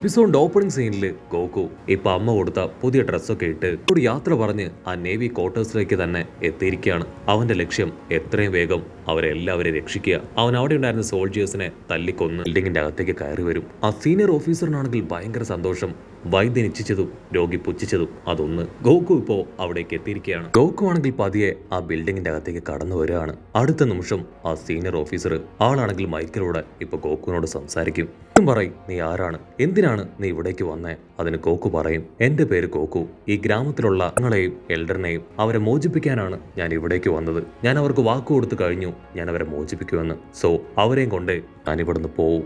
എപ്പിസോഡിന്റെ opening സീനിൽ Goku ഇപ്പൊ അമ്മ കൊടുത്ത പുതിയ ഡ്രസ്സൊക്കെ ഇട്ട് ഒരു യാത്ര പറഞ്ഞ് ആ നേവി ക്വാർട്ടേഴ്സിലേക്ക് തന്നെ എത്തിയിരിക്കുകയാണ്. അവന്റെ ലക്ഷ്യം എത്രയും വേഗം അവരെല്ലാവരെയും രക്ഷിക്കുക. അവൻ അവിടെ ഉണ്ടായിരുന്ന സോൾജിയേഴ്സിനെ തല്ലിക്കൊന്ന് ബിൽഡിങ്ങിന്റെ അകത്തേക്ക് കയറി വരും. ആ സീനിയർ ഓഫീസറിനാണെങ്കിൽ ഭയങ്കര സന്തോഷം. വൈദ്യൻ ഇച്ഛിച്ചതും രോഗി പുച്ഛിച്ചതും അതൊന്ന്. ഗോകു ഇപ്പോ അവിടേക്ക് എത്തിയിരിക്കുകയാണ്. ഗോകു ആണെങ്കിൽ പതിയെ ആ ബിൽഡിങ്ങിന്റെ അകത്തേക്ക് കടന്നു വരികയാണ്. അടുത്ത നിമിഷം ആ സീനിയർ ഓഫീസർ ആളാണെങ്കിൽ മൈക്കിലൂടെ ഇപ്പൊ ഗോകുവിനോട് സംസാരിക്കും. പറയും, നീ ആരാണ്, എന്തിനാണ് നീ ഇവിടേക്ക് വന്നേ? അതിന് ഗോകു പറയും, എന്റെ പേര് ഗോകു. ഈ ഗ്രാമത്തിലുള്ള ഞങ്ങളെയും എൽഡറിനെയും അവരെ മോചിപ്പിക്കാനാണ് ഞാൻ ഇവിടേക്ക് വന്നത്. ഞാൻ അവർക്ക് വാക്കു കൊടുത്തു കഴിഞ്ഞു, ഞാൻ അവരെ മോചിപ്പിക്കുമെന്ന്. സോ അവരെയും കൊണ്ട് ഞാൻ ഇവിടുന്ന് പോവും.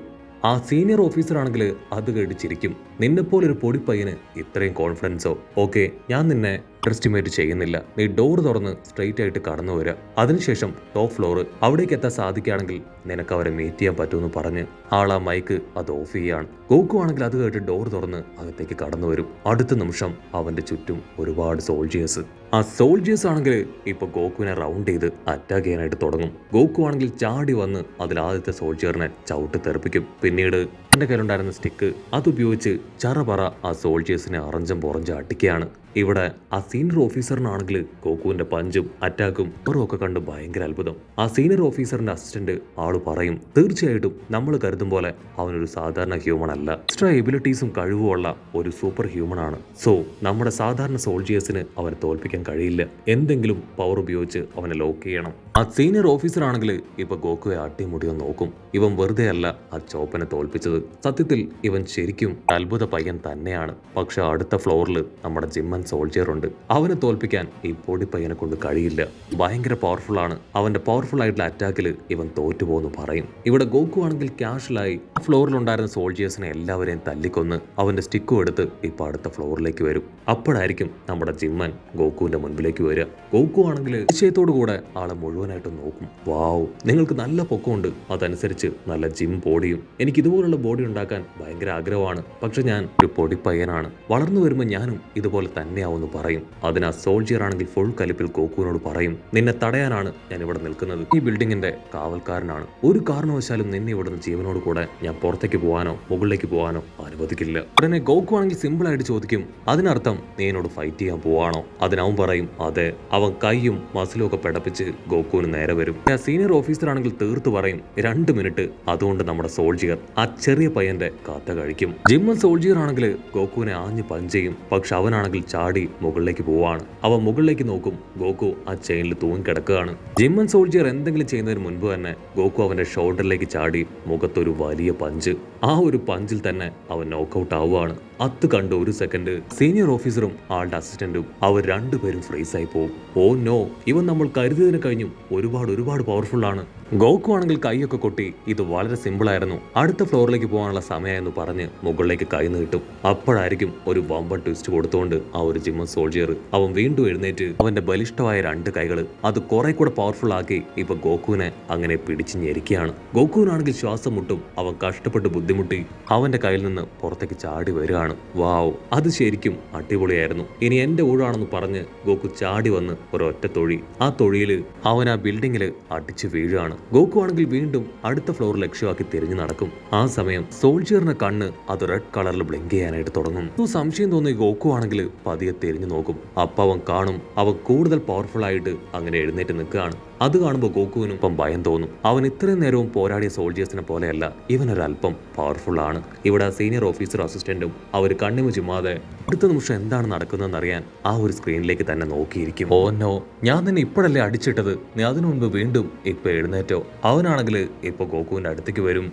ആ സീനിയർ ഓഫീസർ ആണെങ്കിൽ അത് കേട്ട് ചിരിക്കും. നിന്നെപ്പോലൊരു പൊടിപ്പയ്യന് ഇത്രയും കോൺഫിഡൻസോ? ഓക്കെ, ഞാൻ നിന്നെ എസ്റ്റിമേറ്റ് ചെയ്യുന്നില്ല. നീ ഡോർ തുറന്ന് സ്ട്രെയിറ്റ് ആയിട്ട് കടന്നു വരിക. അതിനുശേഷം ടോപ്പ് ഫ്ലോർ അവിടേക്ക് എത്താൻ സാധിക്കുകയാണെങ്കിൽ നിനക്ക് അവരെ മീറ്റ് ചെയ്യാൻ പറ്റുമെന്ന് പറഞ്ഞ് ആളാ മൈക്ക് അത് ഓഫ് ചെയ്യാണ്. ഗോകു ആണെങ്കിൽ അത് കേട്ട് ഡോർ തുറന്ന് അകത്തേക്ക് കടന്നു വരും. അടുത്ത നിമിഷം അവന്റെ ചുറ്റും ഒരുപാട് സോൾജിയേഴ്സ്. ആ സോൾജിയേഴ്സ് ആണെങ്കിൽ ഇപ്പൊ ഗോകുവിനെ റൗണ്ട് ചെയ്ത് അറ്റാക്ക് ചെയ്യാനായിട്ട് തുടങ്ങും. ഗോകു ആണെങ്കിൽ ചാടി വന്ന് അതിൽ ആദ്യത്തെ സോൾജിയറിനെ ചവിട്ടി തെറിപ്പിക്കും. പിന്നീട് തന്റെ കയ്യിലുണ്ടായിരുന്ന സ്റ്റിക്ക് അതുപയോഗിച്ച് ചറപറ ആ സോൾജിയേഴ്സിനെ അറഞ്ചം പുറഞ്ചം അടിക്കുകയാണ്. ഇവിടെ ആ സീനിയർ ഓഫീസറിനാണെങ്കിൽ ഗോകുവിന്റെ പഞ്ചും അറ്റാക്കും ഒക്കെ കണ്ട് ഭയങ്കര അത്ഭുതം. ആ സീനിയർ ഓഫീസറിന്റെ അസിസ്റ്റന്റ് ആള് പറയും, തീർച്ചയായിട്ടും നമ്മൾ കരുതും പോലെ അവനൊരു സാധാരണ ഹ്യൂമൺ അല്ല. എക്സ്ട്രാ എബിലിറ്റീസും കഴിവുമുള്ള ഒരു സൂപ്പർ ഹ്യൂമൺ ആണ്. സോ നമ്മുടെ സാധാരണ സോൾജിയേഴ്സിന് അവനെ തോൽപ്പിക്കാൻ കഴിയില്ല. എന്തെങ്കിലും പവർ ഉപയോഗിച്ച് അവനെ ലോക്ക് ചെയ്യണം. ആ സീനിയർ ഓഫീസർ ആണെങ്കിൽ ഇപ്പൊ ഗോകുവെ അട്ടിമുടിയോ നോക്കും. ഇവൻ വെറുതെ അല്ല ആ ചോപ്പനെ തോൽപ്പിച്ചത്. സത്യത്തിൽ ഇവൻ ശരിക്കും അത്ഭുത പയ്യൻ തന്നെയാണ്. പക്ഷെ അടുത്ത ഫ്ലോറിൽ നമ്മുടെ ജിമ്മൻ സോൾജിയർ ഉണ്ട്. അവനെ തോൽപ്പിക്കാൻ ഈ പൊടി പയ്യനെ കൊണ്ട് കഴിയില്ല. ഭയങ്കര പവർഫുൾ ആണ്. അവന്റെ പവർഫുൾ ആയിട്ടുള്ള അറ്റാക്കിൽ ഇവൻ തോറ്റുപോകുന്നു പറയും. ഇവിടെ ഗോകു ആണെങ്കിൽ ക്യാഷ്വലായി ഫ്ലോറിൽ ഉണ്ടായിരുന്ന സോൾജിയേഴ്സിനെ എല്ലാവരെയും തല്ലിക്കൊന്ന് അവന്റെ സ്റ്റിക്കും എടുത്ത് ഇപ്പൊ അടുത്ത ഫ്ലോറിലേക്ക് വരും. അപ്പോഴായിരിക്കും നമ്മുടെ ജിമ്മൻ ഗോകുവിന്റെ മുൻപിലേക്ക് വരിക. ഗോകു ആണെങ്കിൽ നിശ്ചയത്തോടു കൂടെ ആളെ മുഴുവനായിട്ട് നോക്കും. വാവ്, നിങ്ങൾക്ക് നല്ല പൊക്കമുണ്ട്, അതനുസരിച്ച് നല്ല ജിം ബോഡിയും. എനിക്ക് ഇതുപോലുള്ള ബോഡി ഉണ്ടാക്കാൻ ഭയങ്കര ആഗ്രഹമാണ്. പക്ഷെ ഞാൻ ഒരു പൊടി പയ്യനാണ്. വളർന്നു വരുമ്പോൾ ഞാനും ഇതുപോലെ തന്നെയാവുമെന്ന് പറയും. അതിനാ സോൾജിയർ ആണെങ്കിൽ ഫുൾ കലിപ്പിൽ ഗോകുവിനോട് പറയും, നിന്നെ തടയാനാണ് ഞാൻ ഇവിടെ നിൽക്കുന്നത്. ഈ ബിൽഡിങ്ങിന്റെ കാവൽക്കാരനാണ്. ഒരു കാരണവശാലും നിന്നെ ഇവിടുന്ന് ജീവനോട് കൂടെ ഞാൻ പുറത്തേക്ക് പോകാനോ മുകളിലേക്ക് പോകാനോ അനുവദിക്കില്ല. ഉടനെ ഗോകു ആണെങ്കിൽ സിമ്പിൾ ആയിട്ട് ചോദിക്കും, അതിനർത്ഥം നീ എന്നോട് ഫൈറ്റ് ചെയ്യാൻ പോവാണോ? അതിനവൻ പറയും, അതെ. അവൻ കൈയും മസിലും ഒക്കെ പിടപ്പിച്ച് ഗോകുവിന് നേരെ വരും. ആ സീനിയർ ഓഫീസർ ആണെങ്കിൽ തീർത്തു പറയും, 2 മിനിറ്റ്. അതുകൊണ്ട് നമ്മുടെ സോൾജിയർ ആ ചെറിയ പയ്യന്റെ കാത്ത കഴിക്കും. ജിമ്മൻ സോൾജിയർ ആണെങ്കിൽ ഗോകുവിനെ ആഞ്ഞ് പഞ്ച് ചെയ്യും. പക്ഷെ അവനാണെങ്കിൽ ചാടി മുകളിലേക്ക് പോവാണ്. അവൻ മുകളിലേക്ക് നോക്കും. ഗോകു ആ ചെയിനിൽ തൂങ്ങിക്കിടക്കുകയാണ്. ജിമ്മൻ സോൾജിയർ എന്തെങ്കിലും ചെയ്യുന്നതിന് മുൻപ് തന്നെ ഗോകു അവന്റെ ഷോൾഡറിലേക്ക് ചാടി മുഖത്തൊരു വലിയ പഞ്ച്. ആ ഒരു പഞ്ചിൽ തന്നെ അവൻ നോക്കൌട്ട് ആവുകയാണ്. അത് കണ്ട് ഒരു സെക്കൻഡ് സീനിയർ ഓഫീസറും ആളുടെ അസിസ്റ്റന്റും അവർ രണ്ടുപേരും ഫ്രീസ് ആയി പോകും. ഓ നോ, ഇവൻ നമ്മൾ കരുതിയതിന് കഴിഞ്ഞും ഒരുപാട് പവർഫുൾ ആണ്. ഗോകു ആണെങ്കിൽ കൈയൊക്കെ കൊട്ടി, ഇത് വളരെ സിമ്പിൾ ആയിരുന്നു, അടുത്ത ഫ്ലോറിലേക്ക് പോകാനുള്ള സമയമെന്ന് പറഞ്ഞ് മുകളിലേക്ക് കൈ നീട്ടും. അപ്പോഴായിരിക്കും ഒരു വമ്പൻ ട്വിസ്റ്റ് കൊടുത്തുകൊണ്ട് ആ ഒരു ജിമ്മൻ സോൾജിയർ അവൻ വീണ്ടും എഴുന്നേറ്റ് അവന്റെ ബലിഷ്ഠമായ 2 കൈകൾ അത് കുറെ കൂടെ പവർഫുൾ ആക്കി ഇപ്പൊ ഗോകുവിനെ അങ്ങനെ പിടിച്ചു ഞെരിക്കുകയാണ്. ഗോകുവിനാണെങ്കിൽ ശ്വാസം മുട്ടും. അവൻ കഷ്ടപ്പെട്ട് ബുദ്ധിമുട്ടി അവന്റെ കയ്യിൽ നിന്ന് പുറത്തേക്ക് ചാടി വരികയാണ്. വാവ്, അത് ശരിക്കും അടിപൊളിയായിരുന്നു. ഇനി എന്റെ ഊഴാണെന്ന് പറഞ്ഞ് ഗോകു ചാടി വന്ന് ഒരൊറ്റ തൊഴി. ആ തൊഴിയില് അവൻ ആ ബിൽഡിങ്ങില് അടിച്ചു വീഴുകയാണ്. ഗോകു ആണെങ്കിൽ വീണ്ടും അടുത്ത ഫ്ലോർ ലക്ഷ്യമാക്കി തിരിഞ്ഞു നടക്കും. ആ സമയം സോൾജിയറിന്റെ കണ്ണ് അത് റെഡ് കളറിൽ ബ്ലിങ്ക് ചെയ്യാനായിട്ട് തുടങ്ങും. സംശയം തോന്നി ഗോകു ആണെങ്കിൽ പതിയെ തിരിഞ്ഞു നോക്കും. അപ്പൊ അവൻ കാണും അവൻ കൂടുതൽ പവർഫുൾ ആയിട്ട് അങ്ങനെ എഴുന്നേറ്റ് നിൽക്കുകയാണ്. അത് കാണുമ്പോൾ ഗോകുവിനും ഇപ്പം ഭയം തോന്നും. അവൻ ഇത്രയും നേരവും പോരാടിയ സോൾജിയേഴ്സിനെ പോലെയല്ല, ഇവനൊരല്പം പവർഫുൾ ആണ്. ഇവിടെ സീനിയർ ഓഫീസർ അസിസ്റ്റന്റും അവർ കണ്ണിമു ചുമ്മാതെ അടുത്ത നിമിഷം എന്താണ് നടക്കുന്നതെന്ന് അറിയാൻ ആ ഒരു സ്ക്രീനിലേക്ക് തന്നെ നോക്കിയിരിക്കും. ഓ നോ, ഞാൻ നിന്നെ ഇപ്പോഴല്ലേ അടിച്ചിട്ടത്, നീ അതിനു മുൻപ് വീണ്ടും ഇപ്പൊ എഴുന്നേറ്റോ? അവനാണെങ്കിൽ ഇപ്പൊ ഗോകുവിന്റെ അടുത്തേക്ക് വരും.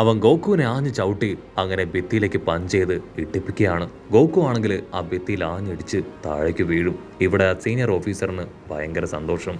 അവൻ ഗോകുവിനെ ആഞ്ഞ് ചവിട്ടി അങ്ങനെ ഭിത്തിയിലേക്ക് പഞ്ച് ചെയ്ത് ഇട്ടിപ്പിക്കുകയാണ്. ഗോകു ആണെങ്കിൽ ആ ഭിത്തിയിൽ ആഞ്ഞിടിച്ച് താഴേക്ക് വീഴും. ഇവിടെ സീനിയർ ഓഫീസറിന് ഭയങ്കര സന്തോഷം.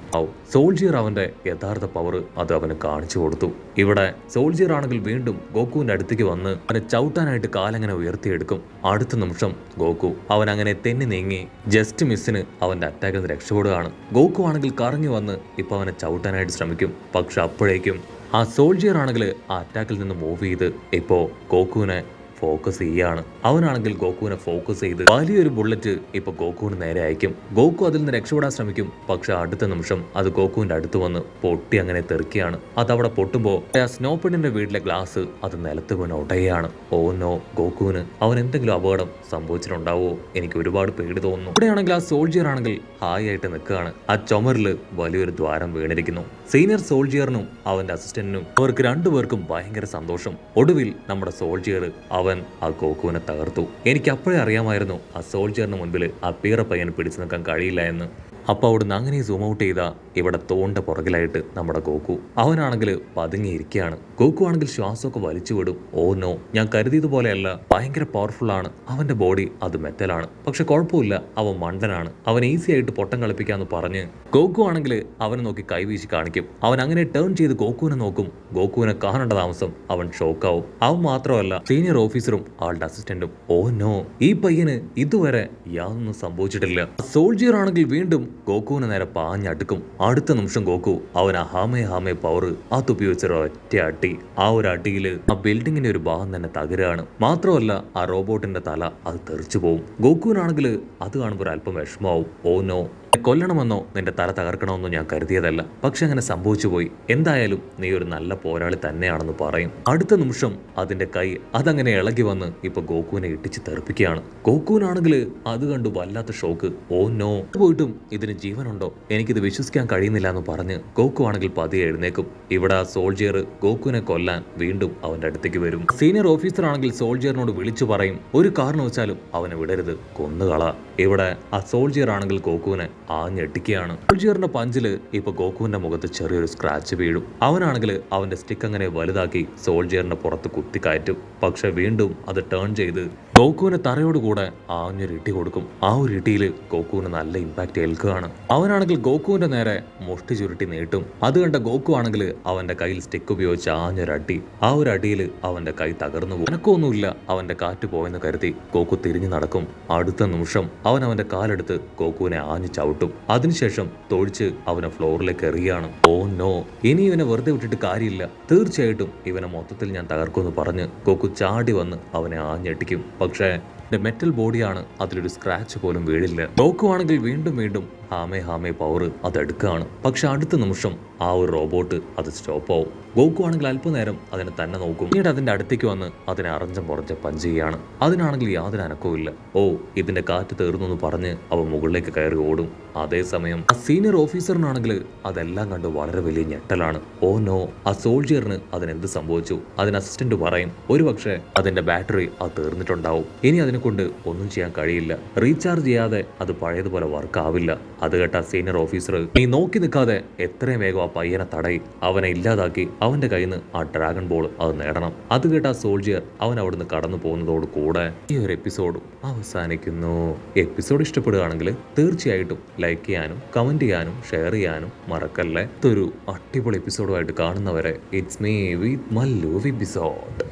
സോൾജിയർ അവന്റെ യഥാർത്ഥ പവർ അത് അവന് കാണിച്ചു കൊടുത്തു. ഇവിടെ സോൾജിയർ ആണെങ്കിൽ വീണ്ടും ഗോകുവിന്റെ അടുത്തേക്ക് വന്ന് അവനെ ചവിട്ടാനായിട്ട് കാലങ്ങനെ ഉയർത്തിയെടുക്കും. അടുത്ത നിമിഷം ഗോകു അവൻ അങ്ങനെ തെന്നി നീങ്ങി ജസ്റ്റ് മിസ്സിന് അവന്റെ അറ്റാക്കിൽ നിന്ന് രക്ഷപ്പെടുകയാണ്. ഗോകു ആണെങ്കിൽ കറങ്ങി വന്ന് ഇപ്പൊ അവനെ ചവിട്ടാനായിട്ട് ശ്രമിക്കും. പക്ഷെ അപ്പോഴേക്കും ആ സോൾജിയർ ആണെങ്കിൽ ആ അറ്റാക്കിൽ നിന്ന് മൂവ് ചെയ്ത് ഇപ്പോ ഗോകുവിനെ ഫോക്കസ് ചെയ്യാണ്. അവനാണെങ്കിൽ ഗോകുവിനെ ഫോക്കസ് ചെയ്ത് വലിയൊരു ബുള്ളറ്റ് ഇപ്പൊ ഗോകുവിന് നേരെ അയക്കും. ഗോകു അതിൽ നിന്ന് രക്ഷപ്പെടാൻ ശ്രമിക്കും. പക്ഷെ അടുത്ത നിമിഷം അത് ഗോകുവിന്റെ അടുത്ത് വന്ന് പൊട്ടി അങ്ങനെ തെറിക്കുകയാണ്. അതവിടെ പൊട്ടുമ്പോ ആ സ്നോപ്പിഡിന്റെ വീട്ടിലെ ഗ്ലാസ് അത് നിലത്ത് വീണ് ഉടയാണ്. ഓ നോ, ഗോകുവിന് അവൻ എന്തെങ്കിലും അപകടം സംഭവിച്ചിട്ടുണ്ടാവോ? എനിക്ക് ഒരുപാട് പേടി തോന്നുന്നു. ഇവിടെയാണെങ്കിൽ ആ സോൾജിയർ ആണെങ്കിൽ ഹായ് ആയിട്ട് നിൽക്കുകയാണ്. ആ ചുമരില് വലിയൊരു ദ്വാരം വീണിരിക്കുന്നു. സീനിയർ സോൾജിയറിനും അവന്റെ അസിസ്റ്റന്റിനും അവർക്ക് രണ്ടുപേർക്കും ഭയങ്കര സന്തോഷം. ഒടുവിൽ നമ്മുടെ സോൾജിയർ അവൻ ആ ഗോകുവിനെ തകർത്തു. എനിക്ക് അപ്പോഴേ അറിയാമായിരുന്നു ആ സോൾജിയറിന് മുൻപിൽ ആ പീറ പയ്യൻ പിടിച്ചു നിൽക്കാൻ കഴിയില്ല എന്ന്. അപ്പോൾ അവിടുന്ന് അങ്ങനെ സൂം ഔട്ട് ചെയ്താ ഇവിടെ തോണ്ട പുറകിലായിട്ട് നമ്മുടെ ഗോകു. അവനാണെങ്കിൽ പതുങ്ങിയിരിക്കുകയാണ്. ഗോകു ആണെങ്കിൽ ശ്വാസമൊക്കെ വലിച്ചു വിടും. ഓ നോ, ഞാൻ കരുതിയതുപോലെയല്ല, ഭയങ്കര പവർഫുൾ ആണ് അവന്റെ ബോഡി. അത് മെറ്റലാണ്. പക്ഷെ കുഴപ്പമില്ല, അവൻ മണ്ടനാണ്, അവൻ ഈസി ആയിട്ട് പൊട്ടം കളിപ്പിക്കാന്ന് പറഞ്ഞ് ഗോകു ആണെങ്കിൽ അവനെ നോക്കി കൈവീശി കാണിക്കും. അവൻ അങ്ങനെ ടേൺ ചെയ്ത് ഗോകുവിനെ നോക്കും. ഗോകുവിനെ കാണേണ്ട താമസം അവൻ ഷോക്കാവും. അവൻ മാത്രമല്ല, സീനിയർ ഓഫീസറും ആളുടെ അസിസ്റ്റന്റും. ഓ നോ, ഈ പയ്യന് ഇതുവരെ യാതൊന്നും സംഭവിച്ചിട്ടില്ല. സോൾജിയർ ആണെങ്കിൽ വീണ്ടും ഗോകുവിന് നേരെ പാഞ്ഞടുക്കും. അടുത്ത നിമിഷം ഗോകു അവൻ ആ ഹാമേ പവർ അത് ഉപയോഗിച്ചൊരു ഒറ്റ അടി. ആ ഒരു അടിയില് ആ ബിൽഡിങ്ങിന്റെ ഒരു ഭാഗം തന്നെ തകരാണ്. മാത്രമല്ല ആ റോബോട്ടിന്റെ തല അത് തെറിച്ചു പോവും. ഗോകുവിനാണെങ്കിൽ അത് കാണുമ്പോൾ ഒരു അല്പം വിഷമാവും. ഓ നോ, കൊല്ലണമെന്നോ നിന്റെ തല തകർക്കണമെന്നോ ഞാൻ കരുതിയതല്ല, പക്ഷെ അങ്ങനെ സംഭവിച്ചു പോയി. എന്തായാലും നീ ഒരു നല്ല പോരാളി തന്നെയാണെന്ന് പറയും. അടുത്ത നിമിഷം അതിന്റെ കൈ അതങ്ങനെ ഇളകി വന്ന് ഇപ്പൊ ഗോകുവിനെ ഇടിച്ച് തെറിപ്പിക്കുകയാണ്. ഗോകുവിനാണെങ്കിൽ അത് കണ്ടു വല്ലാത്ത ഷോക്ക്. ഓ നോ, പോയിട്ടും ഇതിന് ജീവനുണ്ടോ, എനിക്കിത് വിശ്വസിക്കാൻ കഴിയുന്നില്ല എന്ന് പറഞ്ഞ് ഗോകു ആണെങ്കിൽ പതിയെ എഴുന്നേക്കും. ഇവിടെ ആ സോൾജിയർ ഗോകുവിനെ കൊല്ലാൻ വീണ്ടും അവന്റെ അടുത്തേക്ക് വരും. സീനിയർ ഓഫീസർ ആണെങ്കിൽ സോൾജിയറിനോട് വിളിച്ചു പറയും, ഒരു കാരണവശാലും അവനെ വിടരുത്, കൊന്നുകള. ഇവിടെ ആ സോൾജിയർ ആണെങ്കിൽ ഗോകുവിനെ ഞെട്ടിക്കുകയാണ്. സോൾജിയറിന്റെ പഞ്ചില് ഇപ്പൊ ഗോകുവിന്റെ മുഖത്ത് ചെറിയൊരു സ്ക്രാച്ച് വീഴും. അവനാണെങ്കിൽ അവന്റെ സ്റ്റിക്ക് അങ്ങനെ വലുതാക്കി സോൾജിയറിന്റെ പുറത്ത് കുത്തിക്കയറ്റും. പക്ഷെ വീണ്ടും അത് ടേൺ ചെയ്ത് ഗോകുവിന് തറയോടുകൂടെ ആഞ്ഞൊരു ഇടി കൊടുക്കും. ആ ഒരു ഇടിയിൽ ഗോകുവിന് നല്ല ഇമ്പാക്ട് ഏൽക്കുകയാണ്. അവനാണെങ്കിൽ ഗോകുവിന്റെ നേരെ മുഷ്ടി ചുരുട്ടി നീട്ടും. അത് കണ്ട ഗോകു ആണെങ്കിൽ അവന്റെ കയ്യിൽ സ്റ്റിക്ക് ഉപയോഗിച്ച് ആഞ്ഞൊരു അടി. ആ ഒരു അടിയിൽ അവന്റെ കൈ തകർന്നു പോകും. അനക്കൊന്നുമില്ല, അവന്റെ കാറ്റ് പോയെന്ന് കരുതി ഗോകു തിരിഞ്ഞു നടക്കും. അടുത്ത നിമിഷം അവൻ അവന്റെ കാലെടുത്ത് ഗോകുവിനെ ആഞ്ഞു ചവിട്ടും. അതിനുശേഷം തൊഴിച്ച് അവനെ ഫ്ലോറിലേക്ക് എറിയാണ്. ഓ നോ, ഇനി ഇവനെ വെറുതെ വിട്ടിട്ട് കാര്യമില്ല, തീർച്ചയായിട്ടും ഇവനെ മൊത്തത്തിൽ ഞാൻ തകർക്കുമെന്ന് പറഞ്ഞ് ഗോകു ചാടി വന്ന് അവനെ ആഞ്ഞടിക്കും. പക്ഷേ മെറ്റൽ ബോഡിയാണ്, അതിലൊരു സ്ക്രാച്ച് പോലും വീഴില്ല. ഗോകു ആണെങ്കിൽ വീണ്ടും ഹാമേ പവർ അതെടുക്കുകയാണ്. പക്ഷെ അടുത്ത നിമിഷം ആ ഒരു റോബോട്ട് അത് സ്റ്റോപ്പ് ആവും. ഗോകു ആണെങ്കിൽ അല്പനേരം അതിനെ തന്നെ നോക്കും. പിന്നീട് അതിന്റെ അടുത്തേക്ക് വന്ന് അതിനെ അറഞ്ചം പുറഞ്ച പഞ്ച് ചെയ്യാണ്. അതിനാണെങ്കിൽ യാതൊരു അനക്കവും. ഓ, ഇതിന്റെ കാറ്റ് തീർന്നു എന്ന് പറഞ്ഞ് അവൻ മുകളിലേക്ക് കയറി ഓടും. അതേസമയം ആ സീനിയർ ഓഫീസറിനാണെങ്കിൽ അതെല്ലാം കണ്ട് വളരെ വലിയ ഞെട്ടലാണ്. ഓ നോ, ആ സോൾജിയറിന് അതിനെന്ത് സംഭവിച്ചു? അതിന് അസിസ്റ്റന്റ് പറയും, ഒരുപക്ഷെ അതിന്റെ ബാറ്ററി അത് തീർന്നിട്ടുണ്ടാവും, ഇനി അതിനെ കൊണ്ട് ഒന്നും ചെയ്യാൻ കഴിയില്ല, റീചാർജ് ചെയ്യാതെ അത് പഴയതുപോലെ വർക്ക് ആവില്ല. അത് കേട്ട സീനിയർ ഓഫീസർ, നീ നോക്കി നിൽക്കാതെ എത്രയും വേഗം ആ പയ്യനെ തടയി, അവനെ ഇല്ലാതാക്കി അവന്റെ കയ്യിൽ നിന്ന് ആ ഡ്രാഗൺ ബോൾ അത് നേടണം. അത് കേട്ട ആ സോൾജിയർ അവൻ അവിടുന്ന് കടന്നു പോകുന്നതോട് കൂടെ ഈ ഒരു എപ്പിസോഡും അവസാനിക്കുന്നു. എപ്പിസോഡ് ഇഷ്ടപ്പെടുകയാണെങ്കിൽ തീർച്ചയായിട്ടും ലൈക്ക് ചെയ്യാനും കമന്റ് ചെയ്യാനും ഷെയർ ചെയ്യാനും മറക്കല്ലേ. ഇതൊരു അടിപൊളി എപ്പിസോഡുമായിട്ട് കാണുന്നവരെ it's me with Mallu episode.